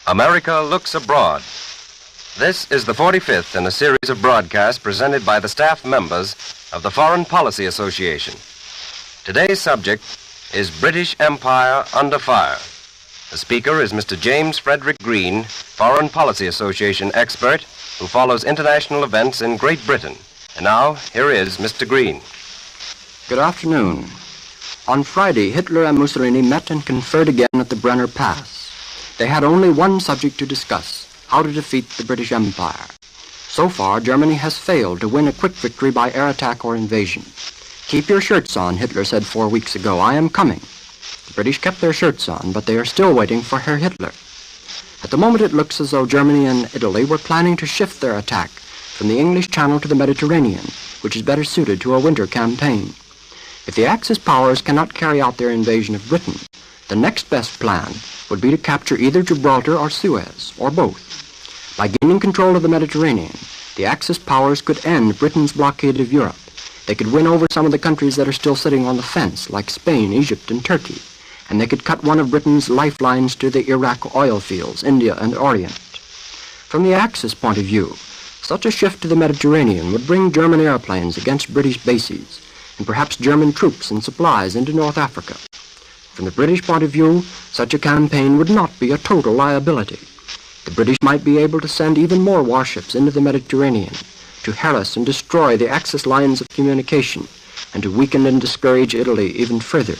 America Looks Abroad. This is the 45th in a series of broadcasts presented by the staff members of the Foreign Policy Association. Today's subject is British Empire Under Fire. The speaker is Mr. James Frederick Green, Foreign Policy Association expert who follows international events in Great Britain. And now, here is Mr. Green. Good afternoon. On Friday, Hitler and Mussolini met and conferred again at the Brenner Pass. They had only one subject to discuss: how to defeat the British Empire. So far, Germany has failed to win a quick victory by air attack or invasion. "Keep your shirts on," Hitler said 4 weeks ago. "I am coming." The British kept their shirts on, but they are still waiting for Herr Hitler. At the moment, it looks as though Germany and Italy were planning to shift their attack from the English Channel to the Mediterranean, which is better suited to a winter campaign. If the Axis powers cannot carry out their invasion of Britain, the next best plan would be to capture either Gibraltar or Suez, or both. By gaining control of the Mediterranean, the Axis powers could end Britain's blockade of Europe. They could win over some of the countries that are still sitting on the fence, like Spain, Egypt, and Turkey, and they could cut one of Britain's lifelines to the Iraq oil fields, India, and Orient. From the Axis point of view, such a shift to the Mediterranean would bring German airplanes against British bases, and perhaps German troops and supplies into North Africa. From the British point of view, such a campaign would not be a total liability. The British might be able to send even more warships into the Mediterranean to harass and destroy the Axis lines of communication and to weaken and discourage Italy even further.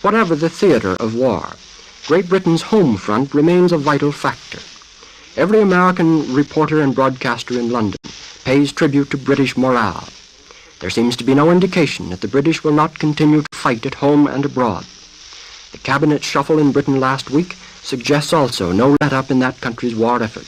Whatever the theater of war, Great Britain's home front remains a vital factor. Every American reporter and broadcaster in London pays tribute to British morale. There seems to be no indication that the British will not continue to fight at home and abroad. The cabinet shuffle in Britain last week suggests also no let-up in that country's war effort.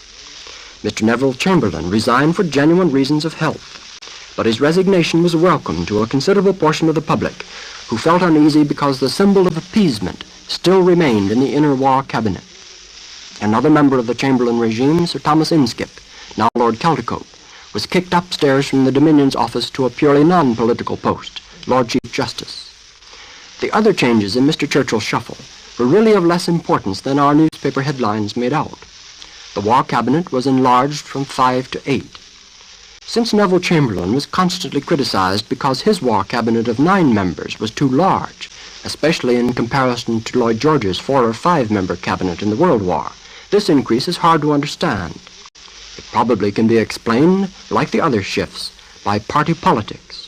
Mr. Neville Chamberlain resigned for genuine reasons of health, but his resignation was welcome to a considerable portion of the public who felt uneasy because the symbol of appeasement still remained in the inner war cabinet. Another member of the Chamberlain regime, Sir Thomas Inskip, now Lord Caldecote, was kicked upstairs from the Dominion's office to a purely non-political post, Lord Chief Justice. The other changes in Mr. Churchill's shuffle were really of less importance than our newspaper headlines made out. The War Cabinet was enlarged from 5 to 8. Since Neville Chamberlain was constantly criticized because his War Cabinet of 9 members was too large, especially in comparison to Lloyd George's 4 or 5 member cabinet in the World War, this increase is hard to understand. It probably can be explained, like the other shifts, by party politics.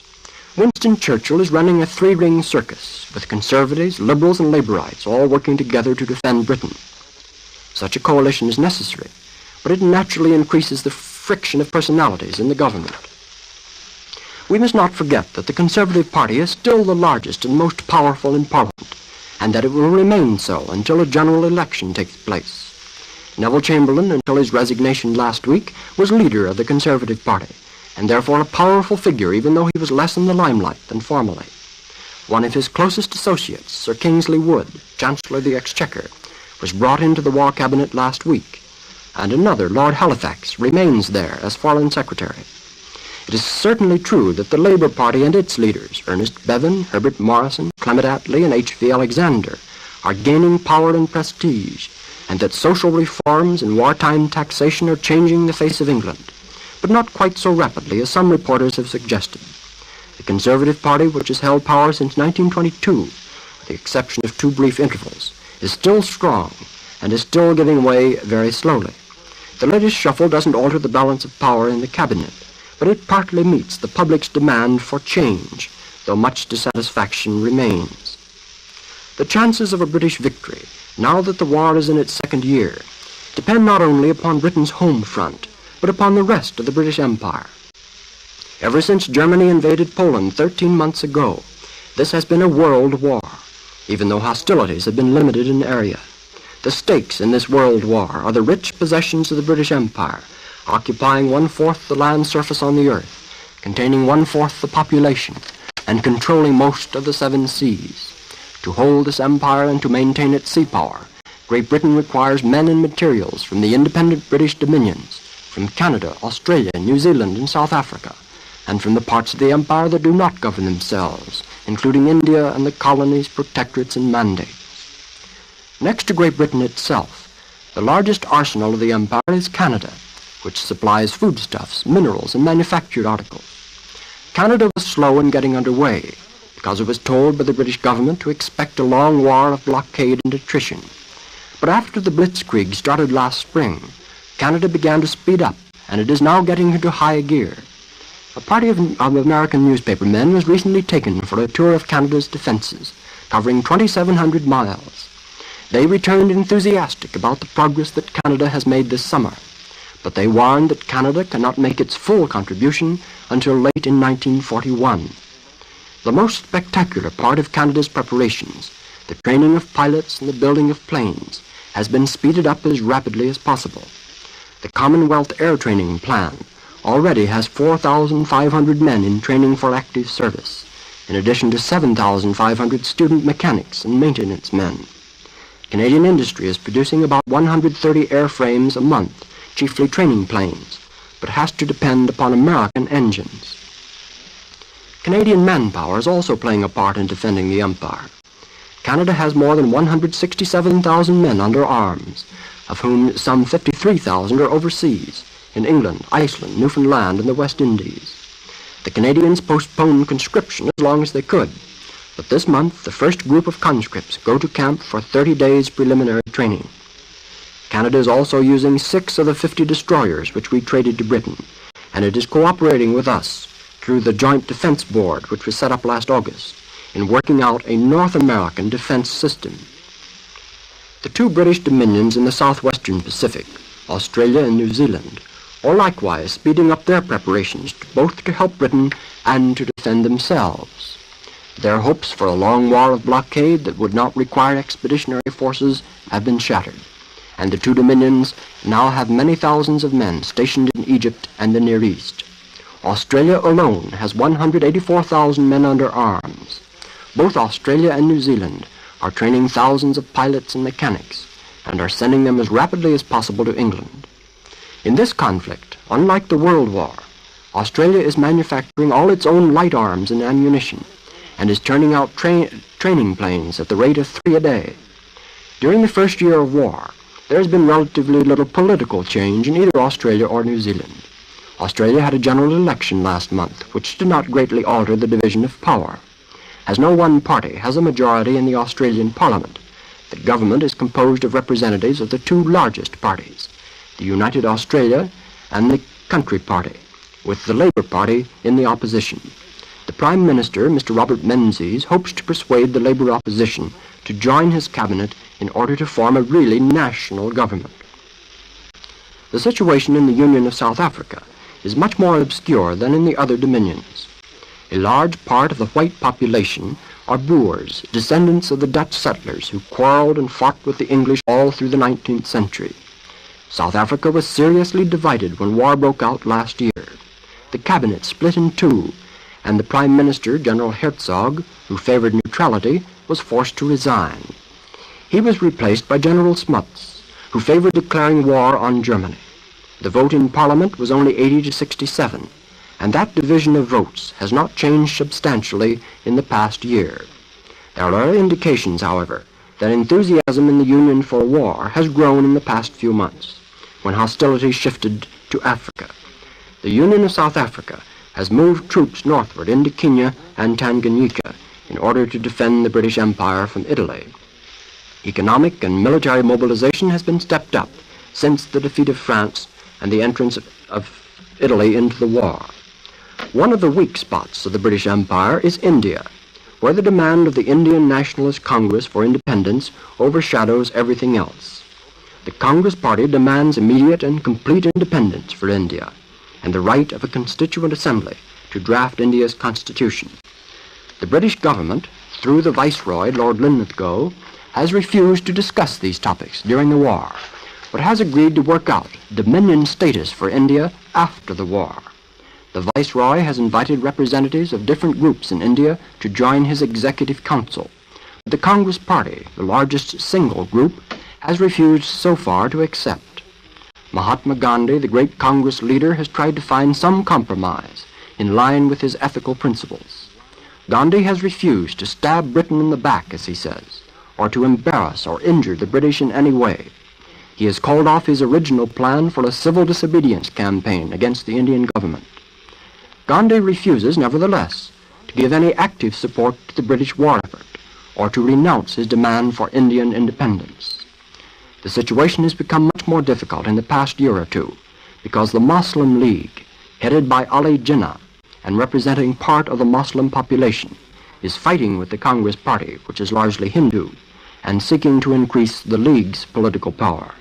Winston Churchill is running a 3-ring circus, with conservatives, liberals, and laborites all working together to defend Britain. Such a coalition is necessary, but it naturally increases the friction of personalities in the government. We must not forget that the Conservative Party is still the largest and most powerful in Parliament, and that it will remain so until a general election takes place. Neville Chamberlain, until his resignation last week, was leader of the Conservative Party, and therefore a powerful figure even though he was less in the limelight than formerly. One of his closest associates, Sir Kingsley Wood, Chancellor of the Exchequer, was brought into the War Cabinet last week, and another, Lord Halifax, remains there as Foreign Secretary. It is certainly true that the Labour Party and its leaders, Ernest Bevin, Herbert Morrison, Clement Attlee, and H.V. Alexander, are gaining power and prestige, and that social reforms and wartime taxation are changing the face of England, but not quite so rapidly as some reporters have suggested. The Conservative Party, which has held power since 1922, with the exception of 2 brief intervals, is still strong and is still giving way very slowly. The latest shuffle doesn't alter the balance of power in the cabinet, but it partly meets the public's demand for change, though much dissatisfaction remains. The chances of a British victory, now that the war is in its 2nd year, depend not only upon Britain's home front, but upon the rest of the British Empire. Ever since Germany invaded Poland 13 months ago, this has been a world war, even though hostilities have been limited in area. The stakes in this world war are the rich possessions of the British Empire, occupying 1/4 the land surface on the earth, containing 1/4 the population, and controlling most of the 7 seas. To hold this empire and to maintain its sea power, Great Britain requires men and materials from the independent British dominions, from Canada, Australia, New Zealand, and South Africa, and from the parts of the empire that do not govern themselves, including India and the colonies, protectorates, and mandates. Next to Great Britain itself, The largest arsenal of the empire is Canada, which supplies foodstuffs, minerals, and manufactured articles. Canada was slow in getting underway because it was told by the British government to expect a long war of blockade and attrition. But after the Blitzkrieg started last spring, Canada began to speed up, and it is now getting into high gear. A party of American newspaper men was recently taken for a tour of Canada's defenses, covering 2,700 miles. They returned enthusiastic about the progress that Canada has made this summer, but they warned that Canada cannot make its full contribution until late in 1941. The most spectacular part of Canada's preparations, the training of pilots and the building of planes, has been speeded up as rapidly as possible. The Commonwealth Air Training Plan already has 4,500 men in training for active service, in addition to 7,500 student mechanics and maintenance men. Canadian industry is producing about 130 airframes a month, chiefly training planes, but has to depend upon American engines. Canadian manpower is also playing a part in defending the empire. Canada has more than 167,000 men under arms, of whom some 53,000 are overseas, in England, Iceland, Newfoundland, and the West Indies. The Canadians postponed conscription as long as they could, but this month the first group of conscripts go to camp for 30 days preliminary training. Canada is also using 6 of the 50 destroyers which we traded to Britain, and it is cooperating with us through the Joint Defense Board, which was set up last August, in working out a North American defense system. The 2 British dominions in the southwestern Pacific, Australia and New Zealand, are likewise speeding up their preparations, both to help Britain and to defend themselves. Their hopes for a long war of blockade that would not require expeditionary forces have been shattered, and the 2 dominions now have many thousands of men stationed in Egypt and the Near East. Australia alone has 184,000 men under arms. Both Australia and New Zealand are training thousands of pilots and mechanics, and are sending them as rapidly as possible to England. In this conflict, unlike the World War, Australia is manufacturing all its own light arms and ammunition, and is turning out training planes at the rate of 3 a day. During the first year of war, there has been relatively little political change in either Australia or New Zealand. Australia had a general election last month, which did not greatly alter the division of power. As no one party has a majority in the Australian Parliament, the government is composed of representatives of the 2 largest parties, the United Australia and the Country Party, with the Labour Party in the opposition. The Prime Minister, Mr. Robert Menzies, hopes to persuade the Labour opposition to join his cabinet in order to form a really national government. The situation in the Union of South Africa is much more obscure than in the other dominions. A large part of the white population are Boers, descendants of the Dutch settlers who quarreled and fought with the English all through the 19th century. South Africa was seriously divided when war broke out last year. The cabinet split in 2, and the Prime Minister, General Hertzog, who favored neutrality, was forced to resign. He was replaced by General Smuts, who favored declaring war on Germany. The vote in Parliament was only 80 to 67, and that division of votes has not changed substantially in the past year. There are indications, however, that enthusiasm in the Union for war has grown in the past few months, when hostilities shifted to Africa. The Union of South Africa has moved troops northward into Kenya and Tanganyika in order to defend the British Empire from Italy. Economic and military mobilization has been stepped up since the defeat of France and the entrance of Italy into the war. One of the weak spots of the British Empire is India, where the demand of the Indian Nationalist Congress for independence overshadows everything else. The Congress Party demands immediate and complete independence for India, and the right of a constituent assembly to draft India's constitution. The British government, through the Viceroy, Lord Linlithgow, has refused to discuss these topics during the war, but has agreed to work out dominion status for India after the war. The Viceroy has invited representatives of different groups in India to join his executive council. The Congress Party, the largest single group, has refused so far to accept. Mahatma Gandhi, the great Congress leader, has tried to find some compromise in line with his ethical principles. Gandhi has refused to stab Britain in the back, as he says, or to embarrass or injure the British in any way. He has called off his original plan for a civil disobedience campaign against the Indian government. Gandhi refuses, nevertheless, to give any active support to the British war effort or to renounce his demand for Indian independence. The situation has become much more difficult in the past year or two because the Muslim League, headed by Ali Jinnah and representing part of the Muslim population, is fighting with the Congress Party, which is largely Hindu, and seeking to increase the League's political power.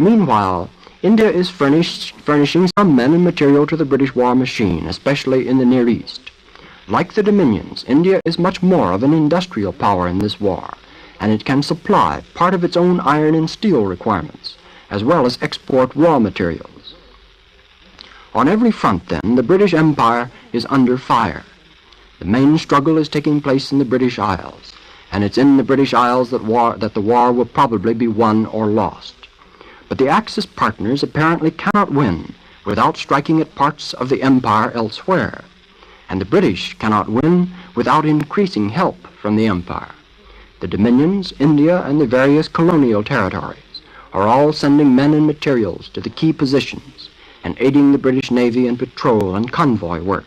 Meanwhile, India is furnishing some men and material to the British war machine, especially in the Near East. Like the Dominions, India is much more of an industrial power in this war, and it can supply part of its own iron and steel requirements, as well as export raw materials. On every front, then, the British Empire is under fire. The main struggle is taking place in the British Isles, and it's in the British Isles that the war will probably be won or lost. But the Axis partners apparently cannot win without striking at parts of the empire elsewhere, and the British cannot win without increasing help from the empire. The Dominions, India, and the various colonial territories are all sending men and materials to the key positions and aiding the British Navy in patrol and convoy work.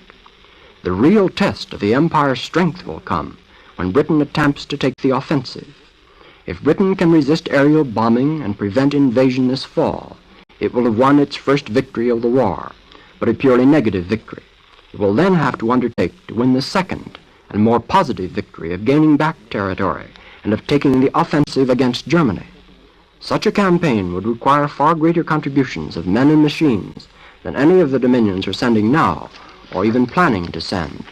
The real test of the empire's strength will come when Britain attempts to take the offensive. If Britain can resist aerial bombing and prevent invasion this fall, it will have won its first victory of the war, but a purely negative victory. It will then have to undertake to win the second and more positive victory of gaining back territory and of taking the offensive against Germany. Such a campaign would require far greater contributions of men and machines than any of the Dominions are sending now or even planning to send.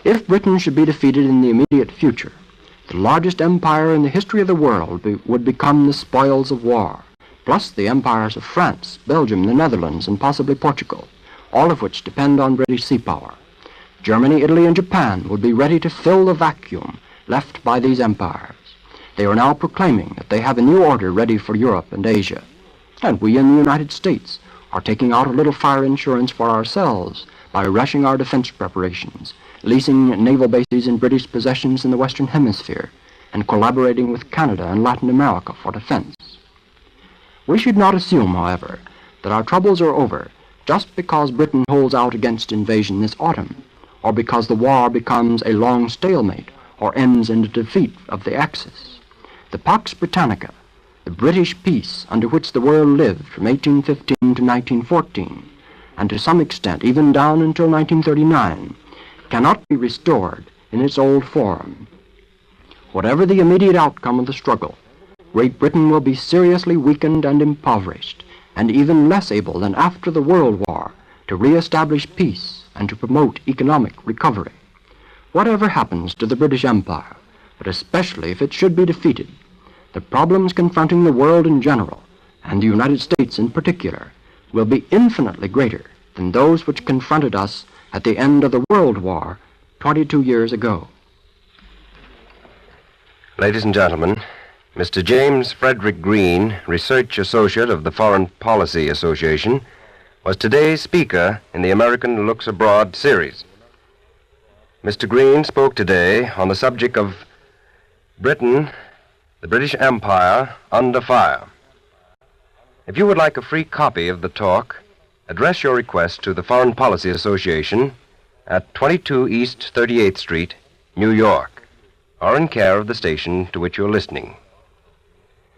If Britain should be defeated in the immediate future, the largest empire in the history of the world would become the spoils of war, plus the empires of France, Belgium, the Netherlands, and possibly Portugal, all of which depend on British sea power. Germany, Italy, and Japan would be ready to fill the vacuum left by these empires. They are now proclaiming that they have a new order ready for Europe and Asia. And we in the United States are taking out a little fire insurance for ourselves by rushing our defense preparations, leasing naval bases in British possessions in the Western Hemisphere, and collaborating with Canada and Latin America for defense. We should not assume, however, that our troubles are over just because Britain holds out against invasion this autumn, or because the war becomes a long stalemate or ends in the defeat of the Axis. The Pax Britannica, the British peace under which the world lived from 1815 to 1914, and to some extent even down until 1939, cannot be restored in its old form. Whatever the immediate outcome of the struggle, Great Britain will be seriously weakened and impoverished, and even less able than after the World War to re-establish peace and to promote economic recovery. Whatever happens to the British Empire, but especially if it should be defeated, the problems confronting the world in general, and the United States in particular, will be infinitely greater than those which confronted us at the end of the World War 22 years ago. Ladies and gentlemen, Mr. James Frederick Green, Research Associate of the Foreign Policy Association, was today's speaker in the American Looks Abroad series. Mr. Green spoke today on the subject of Britain, the British Empire, under fire. If you would like a free copy of the talk, address your request to the Foreign Policy Association at 22 East 38th Street, New York, or in care of the station to which you're listening.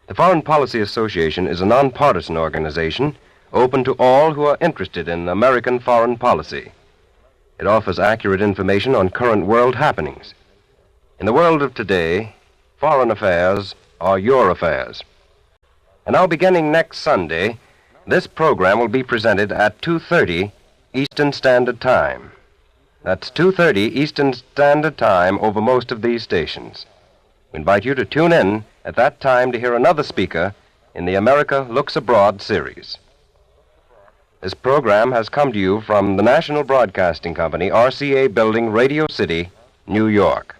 The Foreign Policy Association is a nonpartisan organization open to all who are interested in American foreign policy. It offers accurate information on current world happenings. In the world of today, foreign affairs are your affairs. And now, beginning next Sunday, this program will be presented at 2:30 Eastern Standard Time. That's 2:30 Eastern Standard Time over most of these stations. We invite you to tune in at that time to hear another speaker in the America Looks Abroad series. This program has come to you from the National Broadcasting Company, RCA Building, Radio City, New York.